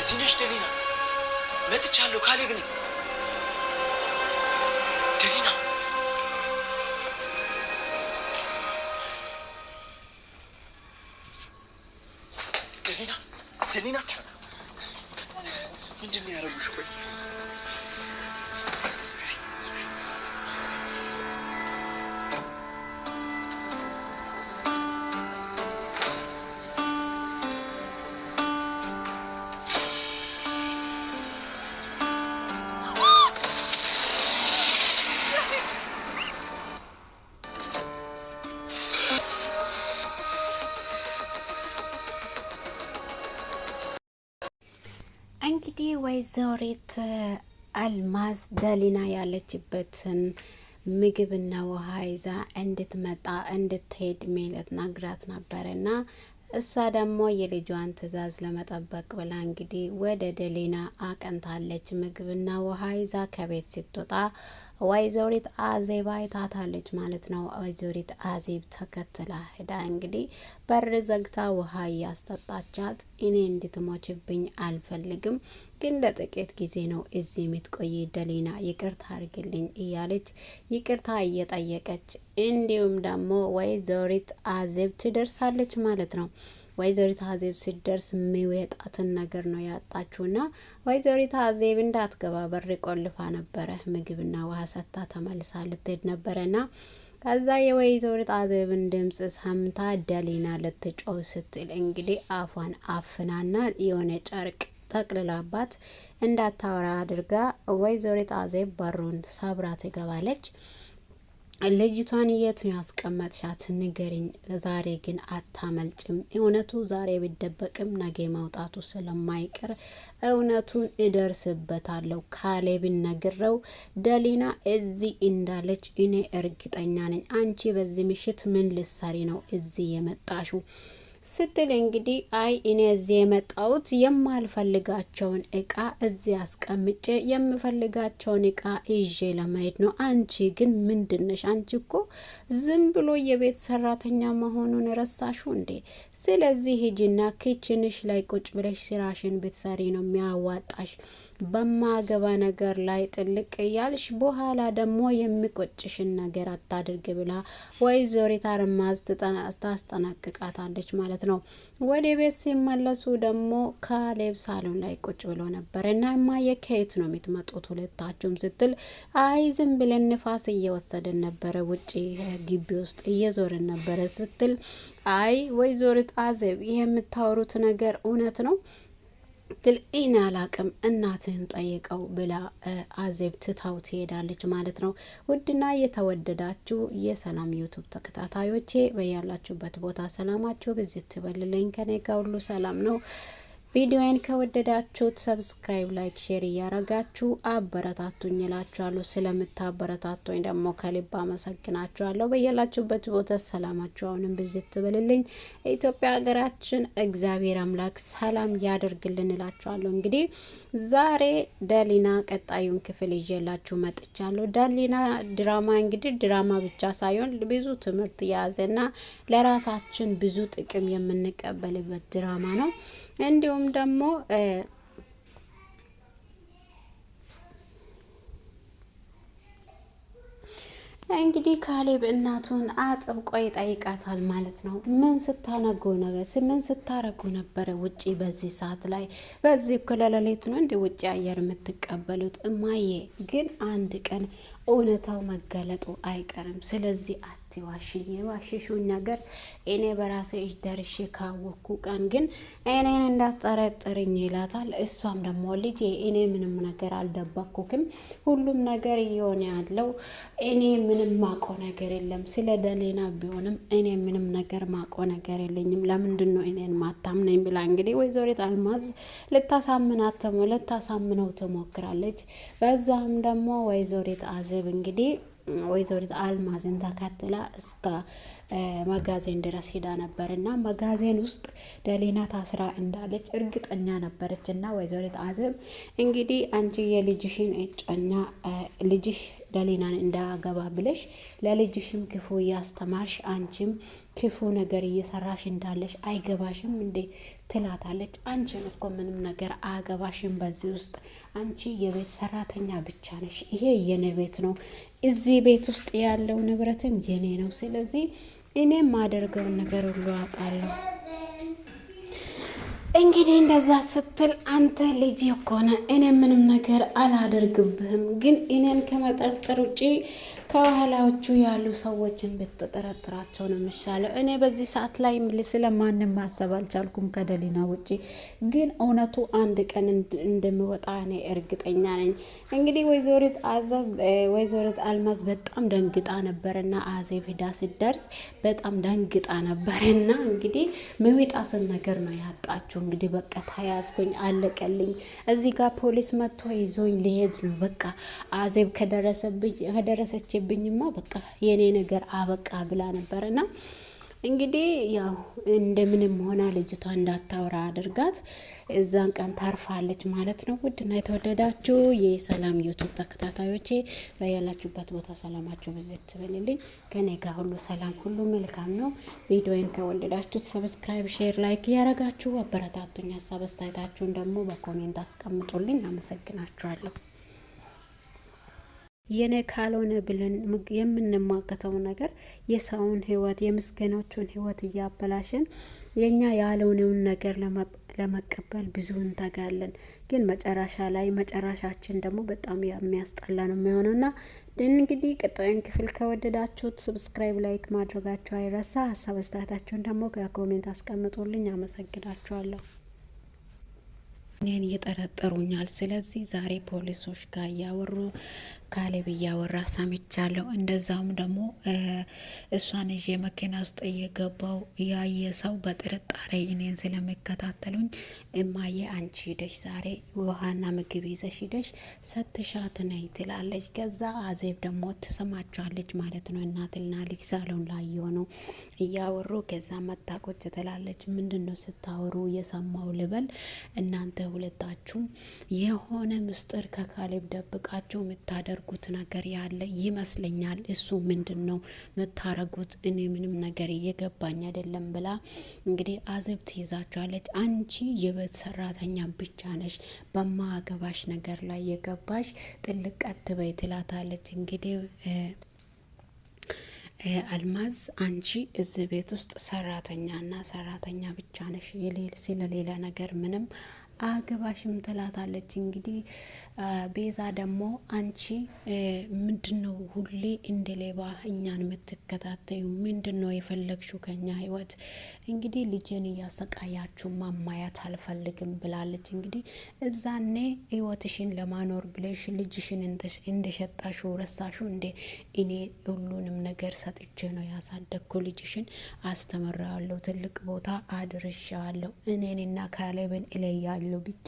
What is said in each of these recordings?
እዚህ ነሽ ደሊና? መጥቻለሁ። ካሌብ ነኝ። ደሊና ደሊና ደሊና ምንድን ነው ያደረጉሽ? ቆይ እንግዲህ ወይዘሪት አልማዝ ደሊና ያለችበትን ምግብና ውሃ ይዛ እንድትመጣ እንድትሄድ ሜላት ነግራት ነበርና እሷ ደግሞ የልጇን ትዕዛዝ ለመጠበቅ ብላ እንግዲህ ወደ ደሊና አቀንታለች። ምግብና ውሃ ይዛ ከቤት ስትወጣ ወይዘሪት አዜብ አይታታለች ማለት ነው። ወይዘሪት አዜብ ተከትላ ሄዳ እንግዲህ በር ዘግታ ውሃ እያስጠጣቻት እኔ እንድትሞችብኝ አልፈልግም፣ ግን ለጥቂት ጊዜ ነው እዚህ የምትቆይ ደሊና ይቅርታ አድርግልኝ እያለች ይቅርታ እየጠየቀች እንዲሁም ደግሞ ወይዘሪት አዜብ ትደርሳለች ማለት ነው። ወይዘሪት አዜብ ሲደርስ የሚወጣትን ነገር ነው ያጣችውና ወይዘሪት አዜብ እንዳትገባ በር ቆልፋ ነበረ። ምግብና ውሃ ሰጥታ ተመልሳ ልትሄድ ነበረና ከዛ የወይዘሪት አዜብን ድምጽ ሰምታ ደሊና ልትጮህ ስትል እንግዲህ አፏን አፍናና የሆነ ጨርቅ ጠቅልላባት እንዳታወራ አድርጋ ወይዘሪት አዜብ በሩን ሰብራ ትገባለች። ልጅቷን የት ያስቀመጥሻት ንገሪኝ፣ ዛሬ ግን አታመልጭም። እውነቱ ዛሬ ቢደበቅም ነገ መውጣቱ ስለማይቀር እውነቱን እደርስበታለሁ። ካሌብን ነግረው ደሊና እዚህ እንዳለች እኔ እርግጠኛ ነኝ። አንቺ በዚህ ምሽት ምን ልትሰሪ ነው እዚህ የመጣሽው? ስትል እንግዲህ አይ እኔ እዚህ የመጣሁት የማልፈልጋቸውን እቃ እዚህ አስቀምጬ የምፈልጋቸውን እቃ ይዤ ለመሄድ ነው። አንቺ ግን ምንድነሽ? አንቺ እኮ ዝም ብሎ የቤት ሰራተኛ መሆኑን ረሳሹ እንዴ? ስለዚህ ሂጂና ኪችንሽ ላይ ቁጭ ብለሽ ስራሽን ብትሰሪ ነው የሚያዋጣሽ። በማገባ ነገር ላይ ጥልቅ እያልሽ በኋላ ደግሞ የሚቆጭሽን ነገር አታድርግ ብላ ወይዘሪት አልማዝ ታስጠነቅቃታለች ማለት ነው። ወደ ቤት ሲመለሱ ደግሞ ካሌብ ሳሎን ላይ ቁጭ ብሎ ነበር እና እማዬ ከየት ነው የምትመጡት ሁለታችሁም ስትል አይ ዝም ብለን ንፋስ እየወሰድን ነበረ፣ ውጪ ግቢ ውስጥ እየዞርን ነበረ ስትል አይ ወይዘሪት አዜብ ይሄ የምታወሩት ነገር እውነት ነው ትል ኢና አላቅም እናትህን ጠይቀው ብላ አዜብ ትታው ትሄዳለች ማለት ነው። ውድና የተወደዳችሁ የሰላም ዩቱብ ተከታታዮቼ በያላችሁበት ቦታ ሰላማችሁ ብዝት ትበልልኝ። ከኔ ጋር ሁሉ ሰላም ነው። ቪዲዮዬን ከወደዳችሁት ሰብስክራይብ፣ ላይክ፣ ሼር እያረጋችሁ አበረታቱኝ እላችኋለሁ። ስለምታበረታቱኝ ደግሞ ከልብ አመሰግናችኋለሁ። በያላችሁበት ቦታ ሰላማችሁ አሁንም ብዝት ትበልልኝ። የኢትዮጵያ ሀገራችን እግዚአብሔር አምላክ ሰላም ያደርግልን እላችኋለሁ። እንግዲህ ዛሬ ደሊና ቀጣዩን ክፍል ይዤላችሁ መጥቻለሁ። ደሊና ድራማ እንግዲህ ድራማ ብቻ ሳይሆን ብዙ ትምህርት የያዘና ለራሳችን ብዙ ጥቅም የምንቀበልበት ድራማ ነው። እንዲሁም ደግሞ እንግዲህ ካሌብ እናቱን አጥብቆ ይጠይቃታል ማለት ነው። ምን ስታነጉ ነገር ምን ስታረጉ ነበረ ውጪ በዚህ ሰዓት ላይ? በዚህ እኩለ ሌሊት ነው እንደ ውጪ አየር የምትቀበሉት? እማዬ ግን አንድ ቀን እውነታው መገለጡ አይቀርም። ስለዚህ አትዋሽኝ። የዋሽሹኝ ነገር እኔ በራሴ እጅ ደርሼ ካወቅኩ ቀን ግን እኔን እንዳጠረጥርኝ ይላታል። እሷም ደግሞ ልጄ እኔ ምንም ነገር አልደበኩክም፣ ሁሉም ነገር እየሆነ ያለው እኔ ምንም ማቆ ነገር የለም። ስለ ደሊና ቢሆንም እኔ ምንም ነገር ማቆ ነገር የለኝም። ለምንድን ነው እኔን ማታምነኝ? ብላ እንግዲህ ወይዘሪት አልማዝ ልታሳምነው ትሞክራለች። በዛም ደግሞ ወይዘሪት አዜብ እንግዲህ ወይዘሪት አልማዝን ተከትላ እስከ መጋዘን ድረስ ሄዳ ነበር እና መጋዘን ውስጥ ደሊና ታስራ እንዳለች እርግጠኛ ነበረች። እና ወይዘሪት አዜብ እንግዲህ አንቺ የልጅሽን እጮኛ ልጅሽ ደሊናን እንዳገባ ብለሽ ለልጅሽም ክፉ እያስተማርሽ አንቺም ክፉ ነገር እየሰራሽ እንዳለሽ አይገባሽም እንዴ ትላታለች። አንቺም እኮ ምንም ነገር አያገባሽም በዚህ ውስጥ አንቺ የቤት ሰራተኛ ብቻ ነሽ። ይሄ የኔ ቤት ነው። እዚህ ቤት ውስጥ ያለው ንብረትም የኔ ነው። ስለዚህ እኔም ማደርገውን ነገር ሁሉ አውቃለሁ። እንግዲህ እንደዛ ስትል አንተ ልጅ የኮነ እኔ ምንም ነገር አላደርግብህም፣ ግን እኔን ከመጠርጠር ውጪ ከኋላዎቹ ያሉ ሰዎችን ብትጠረጥራቸው ነው የሚሻለው። እኔ በዚህ ሰዓት ላይ ስለማንም ማሰብ አልቻልኩም ከደሊና ውጪ። ግን እውነቱ አንድ ቀን እንደሚወጣ እኔ እርግጠኛ ነኝ። እንግዲህ ወይዘሪት አልማዝ በጣም ደንግጣ ነበርና አዜብ ሂዳ ሲደርስ በጣም ደንግጣ ነበርና እንግዲህ መውጣትን ነገር ነው ያጣችው። እንግዲህ በቃ ተያዝኩኝ፣ አለቀልኝ፣ እዚህ ጋር ፖሊስ መጥቶ ይዞኝ ሊሄድ ነው፣ በቃ አዜብ ከደረሰችብኝማ በቃ የኔ ነገር አበቃ ብላ ነበርና እንግዲህ ያው እንደምንም ሆና ልጅቷ እንዳታወራ አድርጋት እዛን ቀን ታርፋለች ማለት ነው። ውድና የተወደዳችሁ የሰላም ዩቱብ ተከታታዮቼ በያላችሁበት ቦታ ሰላማችሁ ብዝት ትበልልኝ። ከኔ ጋር ሁሉ ሰላም፣ ሁሉ መልካም ነው። ቪዲዮን ከወደዳችሁት ሰብስክራይብ፣ ሼር፣ ላይክ እያረጋችሁ አበረታቱኝ። ሀሳብ አስተያየታችሁን ደግሞ በኮሜንት አስቀምጡልኝ። አመሰግናችኋለሁ። የኔ ካልሆነ ብለን የምንሟገተው ነገር የሰውን ህይወት የምስኪኖቹን ህይወት እያበላሽን የኛ ያልሆነውን ነገር ለመቀበል ብዙ እንተጋለን። ግን መጨረሻ ላይ መጨረሻችን ደግሞ በጣም የሚያስጠላ ነው የሚሆነውና እንግዲህ ቀጣዩን ክፍል ከወደዳችሁት ሰብስክራይብ፣ ላይክ ማድረጋችሁ አይረሳ። ሀሳብ አስተያየታችሁን ደግሞ ከኮሜንት አስቀምጡልኝ። አመሰግናችኋለሁ። እኔን እየጠረጠሩኛል። ስለዚህ ዛሬ ፖሊሶች ጋር እያወሩ ካሌብ እያወራ ሰምቻለሁ። እንደዛም ደግሞ እሷን ይዤ መኪና ውስጥ እየገባው ያየ ሰው በጥርጣሬ እኔን ስለሚከታተሉኝ እማዬ አንቺ ሂደሽ ዛሬ ውሃና ምግብ ይዘሽ ሂደሽ ሰትሻት ነይ ትላለች። ከዛ አዜብ ደግሞ ትሰማቸዋለች ማለት ነው። እናትና ልጅ ሳሎን ላይ የሆነው እያወሩ ከዛ መታ ቁጭ ትላለች። ምንድን ነው ስታወሩ የሰማው ልበል? እናንተ ሁለታችሁም የሆነ ምስጢር ከካሌብ ደብቃችሁ የምታደርጉት ነገር ያለ ይመስለኛል። እሱ ምንድን ነው የምታረጉት? እኔ ምንም ነገር እየገባኝ አይደለም ብላ እንግዲህ አዜብ ትይዛችኋለች። አንቺ የቤት ሰራተኛ ብቻ ነሽ፣ በማገባሽ ነገር ላይ የገባሽ ጥልቅ አትበይ ትላታለች። እንግዲህ አልማዝ አንቺ እዚህ ቤት ውስጥ ሰራተኛና ሰራተኛ ብቻ ነሽ፣ ስለሌላ ነገር ምንም አገባሽም ትላታለች። እንግዲህ ቤዛ ደግሞ አንቺ ምንድነው ሁሌ እንደ ሌባ እኛን የምትከታተዩ? ምንድነው የፈለግሽው ከኛ ህይወት? እንግዲህ ልጅን እያሰቃያችሁ ማማያት አልፈልግም ብላለች። እንግዲህ እዛኔ ህይወትሽን ለማኖር ብለሽ ልጅሽን እንደሸጣሹ ረሳሹ እንዴ? እኔ ሁሉንም ነገር ሰጥቼ ነው ያሳደግኩ። ልጅሽን አስተምራለሁ፣ ትልቅ ቦታ አድርሻለሁ፣ እኔንና ካሌብን እለያለሁ ብቲ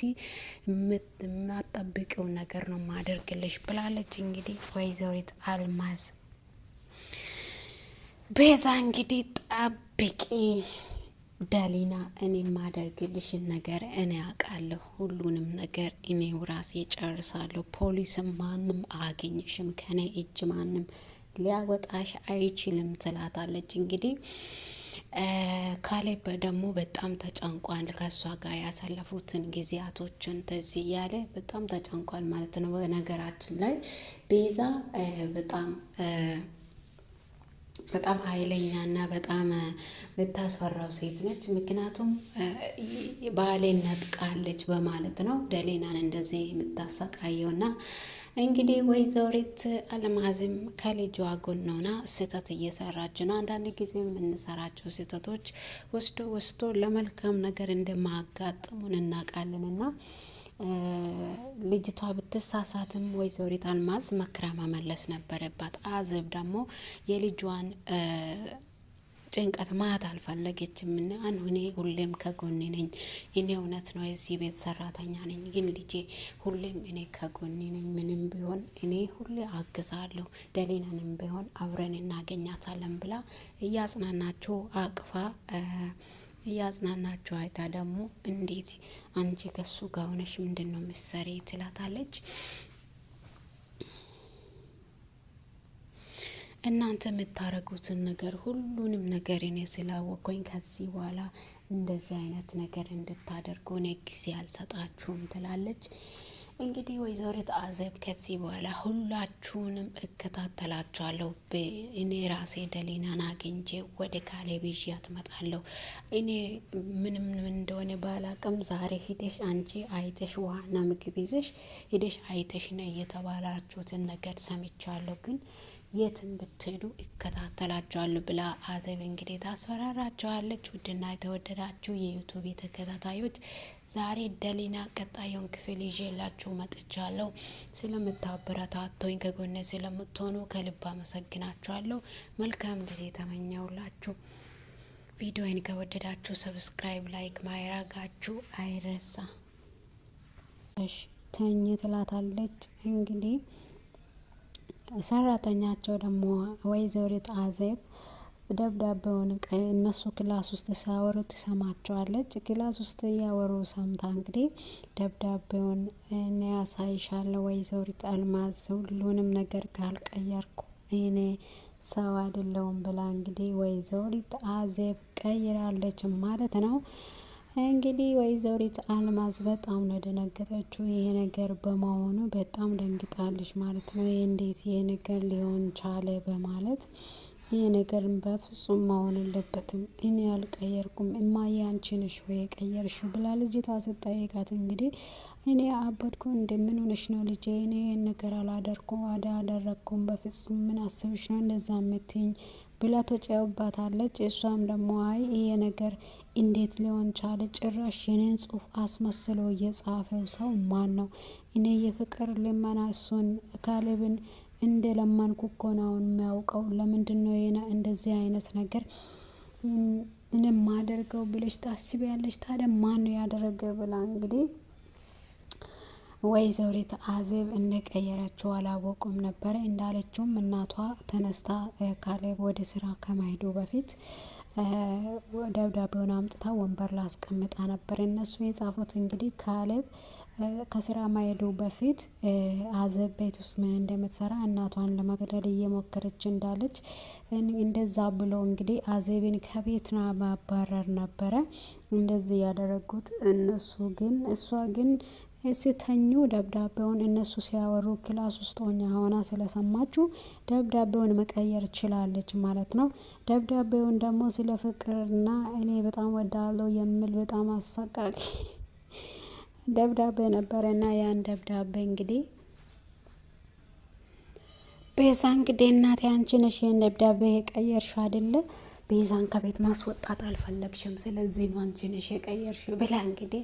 የማጠብቂው ነገር ነው ማደርግልሽ ብላለች። እንግዲህ ወይዘሪት አልማዝ ቤዛ እንግዲህ ጠብቂ ዳሊና፣ እኔ ማደርግልሽን ነገር እኔ አውቃለሁ፣ ሁሉንም ነገር እኔው ራሴ ጨርሳለሁ። ፖሊስም ማንም አያገኝሽም፣ ከኔ እጅ ማንም ሊያወጣሽ አይችልም ትላታለች። እንግዲህ ካሌብ ደግሞ በጣም ተጨንቋል። ከእሷ ጋር ያሳለፉትን ጊዜያቶችን ትዝ እያለ በጣም ተጨንቋል ማለት ነው። በነገራችን ላይ ቤዛ በጣም ኃይለኛና በጣም የምታስፈራው ሴት ነች። ምክንያቱም ባሌን ነጥቃለች በማለት ነው ደሊናን እንደዚህ የምታሰቃየውና እንግዲህ ወይዘሪት አልማዝም ከልጇ ጎን ሆና ስህተት እየሰራች ነው። አንዳንድ ጊዜ የምንሰራቸው ስህተቶች ወስዶ ለመልካም ነገር እንደማያጋጥሙን እናውቃለንና ልጅቷ ብትሳሳትም ወይዘሪት አልማዝ መክራ መመለስ ነበረባት። አዜብ ደግሞ የልጇን ጭንቀት ማት አልፈለገችም። እና እኔ ሁሌም ከጎኔ ነኝ። እኔ እውነት ነው የዚህ ቤት ሰራተኛ ነኝ፣ ግን ልጄ ሁሌም እኔ ከጎኔ ነኝ። ምንም ቢሆን እኔ ሁሌ አግዛለሁ፣ ደሊናንም ቢሆን አብረን እናገኛታለን ብላ እያጽናናቸው አቅፋ እያጽናናቸው አይታ ደግሞ እንዴት አንቺ ከሱ ጋር ሆነሽ ምንድን ነው ምሰሪ ትላታለች። እናንተ የምታረጉትን ነገር ሁሉንም ነገር እኔ ስላወቅኩኝ ከዚህ በኋላ እንደዚህ አይነት ነገር እንድታደርጉ እኔ ጊዜ አልሰጣችሁም ትላለች። እንግዲህ ወይዘሪት አዜብ ከዚህ በኋላ ሁላችሁንም እከታተላችኋለሁ። እኔ ራሴ ደሊናን አግኝቼ ወደ ካሌብ ይዣት እመጣለሁ። እኔ ምንም እንደሆነ ባላቅም ዛሬ ሂደሽ አንቺ አይተሽ ዋና ምግብ ይዘሽ ሂደሽ አይተሽ ነ የተባላችሁትን ነገር ሰምቻለሁ፣ ግን የትን ብትሄዱ ይከታተላቸዋሉ ብላ አዜብ እንግዲህ ታስፈራራቸዋለች። ውድና የተወደዳችሁ የዩቱብ ተከታታዮች ዛሬ ደሊና ቀጣዩን ክፍል ይዤላችሁ መጥቻለሁ። ስለምታበረታቶኝ ከጎኔ ስለምትሆኑ ከልብ አመሰግናችኋለሁ። መልካም ጊዜ ተመኘውላችሁ። ቪዲዮን ከወደዳችሁ ሰብስክራይብ፣ ላይክ ማድረጋችሁ አይረሳ። እሺ ተኝ ትላታለች እንግዲህ ሰራተኛቸው ደግሞ ወይዘሪት አዜብ ደብዳቤውን እነሱ ክላስ ውስጥ ሲያወሩ ትሰማቸዋለች። ክላስ ውስጥ እያወሩ ሰምታ እንግዲህ ደብዳቤውን እኔ ያሳይሻለሁ ወይዘሪት አልማዝ፣ ሁሉንም ነገር ካልቀየርኩ እኔ ሰው አይደለሁም ብላ እንግዲህ ወይዘሪት አዜብ ቀይራለች ማለት ነው። እንግዲህ ወይዘሪት አልማዝ በጣም ነው ደነገጠችው። ይሄ ነገር በመሆኑ በጣም ደንግጣለች ማለት ነው። ይሄ እንዴት ይሄ ነገር ሊሆን ቻለ በማለት ይሄ ነገር በፍጹም መሆን የለበትም፣ እኔ አልቀየርኩም፣ እማዬ አንቺ ነሽ ወይ የቀየርሽው ብላ ልጅቷ ስጠይቃት እንግዲህ እኔ አበድኩ እንደምን ሆነሽ ነው ልጄ? እኔ ይሄን ነገር አላደረኩም በፍጹም፣ ምን አስብሽ ነው እንደዛ የምትይኝ ብላ ተጨውባታለች። እሷም ደግሞ አይ ይሄ ነገር እንዴት ሊሆን ቻለ? ጭራሽ የኔን ጽሁፍ አስመስሎ እየጻፈው ሰው ማን ነው? እኔ የፍቅር ልመና እሱን ካሌብን እንደ ለመንኩ እኮ ነው የሚያውቀው። ለምንድን ነው እንደዚህ አይነት ነገር ምንም ማደርገው ብለሽ ታስቢያለሽ? ታዲያ ማን ነው ያደረገ ብላ እንግዲህ ወይዘሪት አዜብ እንደቀየረችው አላወቁም ነበረ። እንዳለችውም እናቷ ተነስታ ካሌብ ወደ ስራ ከመሄዱ በፊት ደብዳቤውን አምጥታ ወንበር ላስቀምጣ ነበር። እነሱ የጻፉት እንግዲህ ካሌብ ከስራ ማሄዱ በፊት አዜብ ቤት ውስጥ ምን እንደምትሰራ እናቷን ለመግደል እየሞከረች እንዳለች እንደዛ ብሎ እንግዲህ አዜብን ከቤት ማባረር ነበረ እንደዚህ ያደረጉት እነሱ። ግን እሷ ግን ስተኙ ደብዳቤውን እነሱ ሲያወሩ ክላስ ውስጥ ሆና ስለሰማችሁ ደብዳቤውን መቀየር ችላለች ማለት ነው። ደብዳቤውን ደግሞ ስለ ፍቅርና እኔ በጣም ወዳለው የሚል በጣም አሰቃቂ ደብዳቤ ነበረና ያን ደብዳቤ እንግዲህ ቤዛ እንግዲህ እናቴ አንቺ ነሽ ይሄን ደብዳቤ የቀየርሽው አይደለ? ቤዛን ከቤት ማስወጣት አልፈለግሽም፣ ስለዚህ ነው አንቺ ነሽ የቀየርሽው ብላ እንግዲህ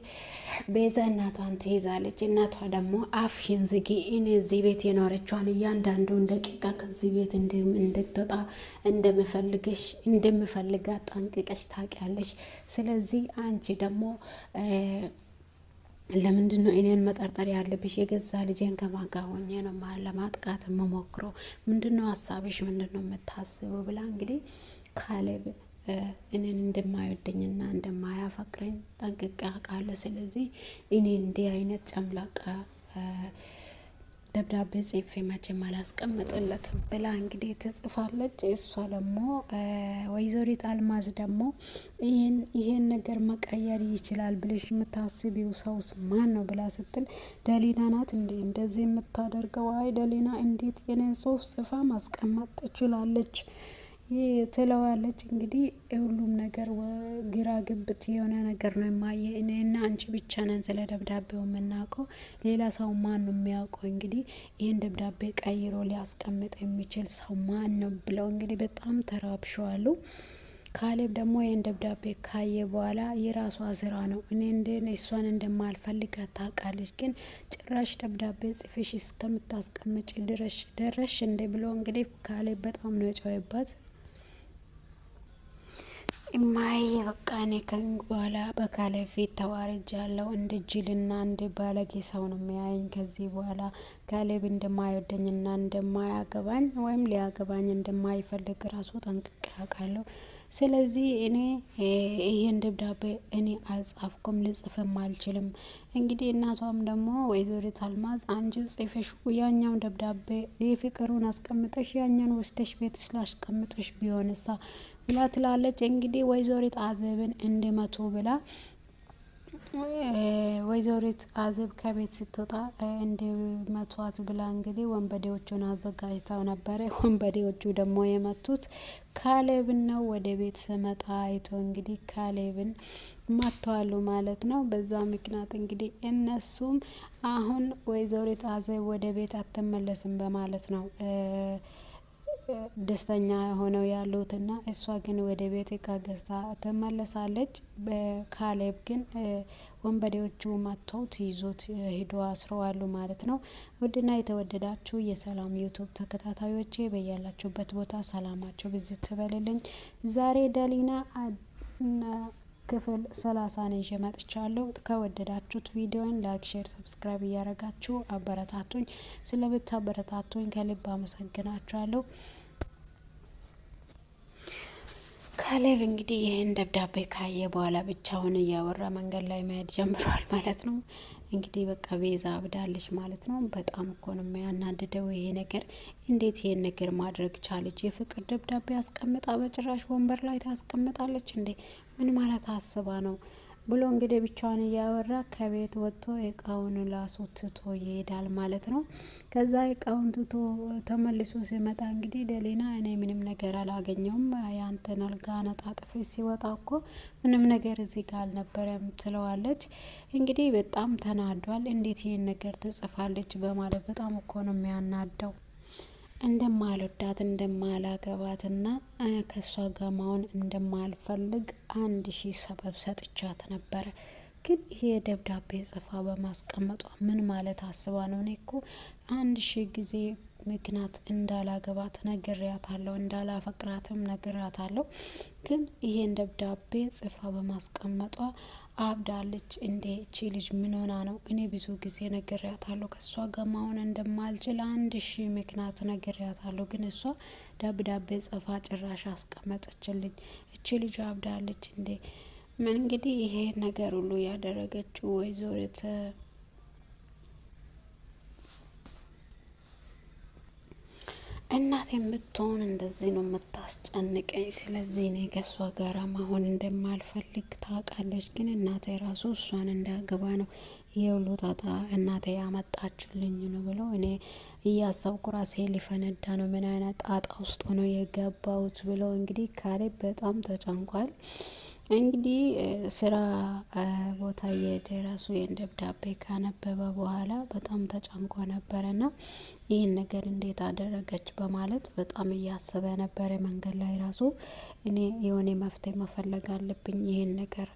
ቤዛ እናቷን ትይዛለች። እናቷ ደግሞ አፍሽን ዝጊ፣ እኔ እዚህ ቤት የኖረችዋን እያንዳንዱን ደቂቃ ከዚህ ቤት እንድትወጣ እንደምፈልጋት ጠንቅቀሽ ታውቂያለሽ። ስለዚህ አንቺ ደግሞ ለምንድን ነው እኔን መጠርጠር ያለብሽ? የገዛ ልጄን ከማጋ ሆኜ ነው ለማጥቃት የምሞክረው። ምንድን ነው ሀሳብሽ? ምንድን ነው የምታስበው? ብላ እንግዲህ ካሌብ እኔን እንደማይወደኝና እንደማያፈቅረኝ ጠንቅቄ አውቃለሁ። ስለዚህ እኔ እንዲህ አይነት ጨምላቃ ደብዳቤ ጽፌ መቼም አላስቀምጥለትም ብላ እንግዲህ ትጽፋለች። እሷ ደግሞ ወይዘሪት አልማዝ ደግሞ ይሄን ነገር መቀየር ይችላል ብለሽ የምታስቢው ሰውስ ማን ነው ብላ ስትል ደሊና ናት እንዴ እንደዚህ የምታደርገው? አይ ደሊና እንዴት የኔን ጽሁፍ ጽፋ ማስቀመጥ ትችላለች ትለዋለች። እንግዲህ ሁሉም ነገር ግራ ግብት የሆነ ነገር ነው። የማየ እኔና አንቺ ብቻ ነን ስለ ደብዳቤው የምናውቀው፣ ሌላ ሰው ማን ነው የሚያውቀው? እንግዲህ ይህን ደብዳቤ ቀይሮ ሊያስቀምጥ የሚችል ሰው ማን ነው ብለው እንግዲህ በጣም ተራብሸዋሉ። ካሌብ ደግሞ ይህን ደብዳቤ ካየ በኋላ የራሷ ስራ ነው፣ እኔ እሷን እንደማልፈልጋት ታውቃለች፣ ግን ጭራሽ ደብዳቤ ጽፌሽ እስከምታስቀምጭ ደረሽ እንደ ብሎ እንግዲህ ካሌብ በጣም ነው የጨወባት። እማዬ በቃ እኔ ከእንግ በኋላ በካሌብ ፊት ተዋርጃለሁ። እንደ ጅልና እንደ ባለጌ ሰው ነው የሚያየኝ። ከዚህ በኋላ ካሌብ እንደማይወደኝና እንደማያገባኝ ወይም ሊያገባኝ እንደማይፈልግ ራሱ ጠንቅቄ አውቃለሁ። ስለዚህ እኔ ይሄን ደብዳቤ እኔ አልጻፍኩም፣ ልጽፍም አልችልም። እንግዲህ እናቷም ደግሞ ወይዘሪት አልማዝ አንቺ ጽፈሽ ያኛውን ደብዳቤ የፍቅሩን አስቀምጠሽ ያኛን ወስደሽ ቤት ስላስቀምጠሽ ቢሆንሳ ብላ ትላለች። እንግዲህ ወይዘሪት አዘብን እንዲመቱ ብላ ወይዘሪት አዘብ ከቤት ስትወጣ እንዲመቷት ብላ እንግዲህ ወንበዴዎቹን አዘጋጅተው ነበረ። ወንበዴዎቹ ደግሞ የመቱት ካሌብን ነው። ወደ ቤት ስመጣ አይቶ እንግዲህ ካሌብን መጥተዋሉ ማለት ነው። በዛ ምክንያት እንግዲህ እነሱም አሁን ወይዘሪት አዘብ ወደ ቤት አትመለስም በማለት ነው ደስተኛ ሆነው ያሉትና እሷ ግን ወደ ቤት እቃ ገዝታ ትመለሳለች። በካሌብ ግን ወንበዴዎቹ መጥተውት ይዞት ሂዶ አስረዋሉ ማለት ነው። ውድና የተወደዳችሁ የሰላም ዩቱብ ተከታታዮቼ በያላችሁበት ቦታ ሰላማችሁ ብዝት ትበልልኝ። ዛሬ ዳሊና ክፍል 30 ነው ይዤ መጥቻለሁ። ከወደዳችሁት ቪዲዮን ላይክ፣ ሼር፣ ሰብስክራይብ እያረጋችሁ አበረታቱኝ። ስለምታበረታቱኝ ከልብ አመሰግናችኋለሁ። ካሌብ እንግዲህ ይህን ደብዳቤ ካየ በኋላ ብቻውን እያወራ መንገድ ላይ መሄድ ጀምሯል ማለት ነው። እንግዲህ በቃ ቤዛ አብዳለች ማለት ነው። በጣም እኮ ነው የሚያናድደው ይሄ ነገር። እንዴት ይሄን ነገር ማድረግ ቻለች? የፍቅር ደብዳቤ አስቀምጣ በጭራሽ ወንበር ላይ ታስቀምጣለች እንዴ? ምን ማለት አስባ ነው ብሎ እንግዲህ ብቻውን እያወራ ከቤት ወጥቶ እቃውን ላሱ ትቶ ይሄዳል ማለት ነው። ከዛ እቃውን ትቶ ተመልሶ ሲመጣ እንግዲህ ደሊና እኔ ምንም ነገር አላገኘውም፣ ያንተን አልጋ ነጣጥፌ ሲወጣ እኮ ምንም ነገር እዚህ ጋር አልነበረም ትለዋለች። እንግዲህ በጣም ተናዷል። እንዴት ይሄን ነገር ትጽፋለች በማለት በጣም እኮ ነው የሚያናደው። እንደማልወዳት እንደማላገባትና ከሷ ጋር መሆን እንደማልፈልግ 1000 ሰበብ ሰጥቻት ነበረ። ግን ይሄ ደብዳቤ ጽፋ በማስቀመጧ ምን ማለት አስባ ነው? እኔ እኮ 1000 ጊዜ ምክንያት እንዳላገባት ነግሬያታለሁ፣ እንዳላፈቅራትም ነግሬያታለሁ። ግን ይሄን ደብዳቤ ጽፋ በማስቀመጧ አብዳለች እንዴ? እቺ ልጅ ምን ሆና ነው? እኔ ብዙ ጊዜ ነግሬያታለሁ ከእሷ ጋር መሆን እንደማልችል 1000 ምክንያት ነግሬያታለሁ። ግን እሷ ደብዳቤ ጽፋ ጭራሽ አስቀመጠችልኝ። እቺ ልጅ አብዳለች እንዴ? እንግዲህ ይሄ ነገር ሁሉ ያደረገችው ወይዘሪት እናት የምትሆን እንደዚህ ነው የምታስጨንቀኝ። ስለዚህ እኔ ከእሷ ጋራ መሆን እንደማልፈልግ ታውቃለች። ግን እናቴ ራሱ እሷን እንዳገባ ነው የሁሉ ጣጣ እናቴ ያመጣችልኝ ነው ብሎ እኔ እያሰብኩ ራሴ ሊፈነዳ ነው። ምን አይነት ጣጣ ውስጥ ሆኖ የገባሁት ብሎ እንግዲህ ካሌብ በጣም ተጨንቋል። እንግዲህ ስራ ቦታ እየሄደ ራሱ ይህን ደብዳቤ ካነበበ በኋላ በጣም ተጨንቆ ነበረና ይህን ነገር እንዴት አደረገች በማለት በጣም እያሰበ ነበረ። መንገድ ላይ ራሱ እኔ የሆነ መፍትሄ መፈለግ አለብኝ፣ ይህን ነገር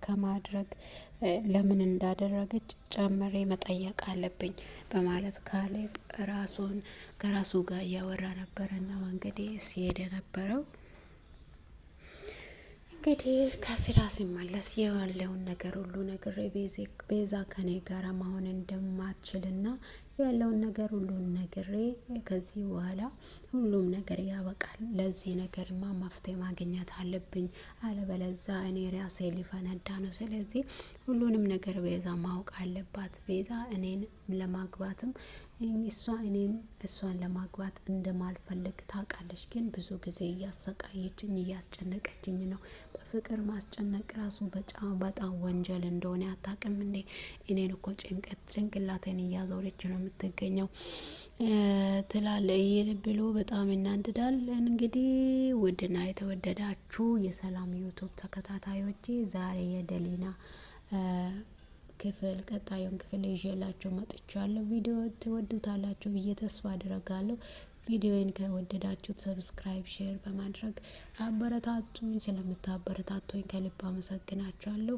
ከማድረግ ለምን እንዳደረገች ጨምሬ መጠየቅ አለብኝ በማለት ካሌብ ራሱን ከራሱ ጋር እያወራ ነበረና መንገዴ ሲሄድ የነበረው እንግዲህ ከስራ ሲመለስ ያለውን ነገር ሁሉ ነግሬ ቤዛ ከኔ ጋር መሆን እንደማትችልና ያለውን ነገር ሁሉን ነግሬ ከዚህ በኋላ ሁሉም ነገር ያበቃል። ለዚህ ነገርማ መፍትሄ ማግኘት አለብኝ፣ አለበለዛ እኔ ራሴ ሊፈነዳ ነው። ስለዚህ ሁሉንም ነገር ቤዛ ማወቅ አለባት። ቤዛ እኔን ለማግባትም እኔም እሷን ለማግባት እንደማልፈልግ ታውቃለች። ግን ብዙ ጊዜ እያሰቃየችኝ እያስጨነቀችኝ ነው። በፍቅር ማስጨነቅ ራሱ በጣም ወንጀል እንደሆነ አታውቅም እንዴ? እኔን እኮ ጭንቅላቴን እያዞረች ነው የምትገኘው ትላለ ይል ብሎ በጣም እናንድዳል። እንግዲህ ውድና የተወደዳችሁ የሰላም ዩቱብ ተከታታዮቼ ዛሬ የደሊና ክፍል ቀጣዩን ክፍል ይዤላችሁ መጥቻለሁ። ቪዲዮ ትወዱታላችሁ ብዬ ተስፋ አድርጋለሁ። ቪዲዮን ከወደዳችሁት ሰብስክራይብ፣ ሼር በማድረግ አበረታቱኝ። ስለምታበረታቱኝ ከልብ አመሰግናችኋለሁ።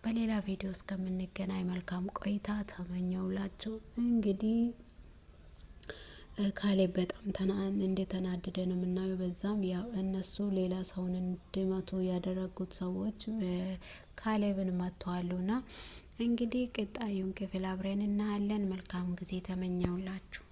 በሌላ ቪዲዮ እስከምንገናኝ መልካም ቆይታ ተመኘውላችሁ። እንግዲህ ካሌብ በጣም እንደተናደደ ነው የምናየው። በዛም ያው እነሱ ሌላ ሰውን እንዲመቱ ያደረጉት ሰዎች ካሌብን መጥተዋሉና እንግዲህ ቀጣዩን ክፍል አብረን እናያለን። መልካም ጊዜ ተመኘውላችሁ።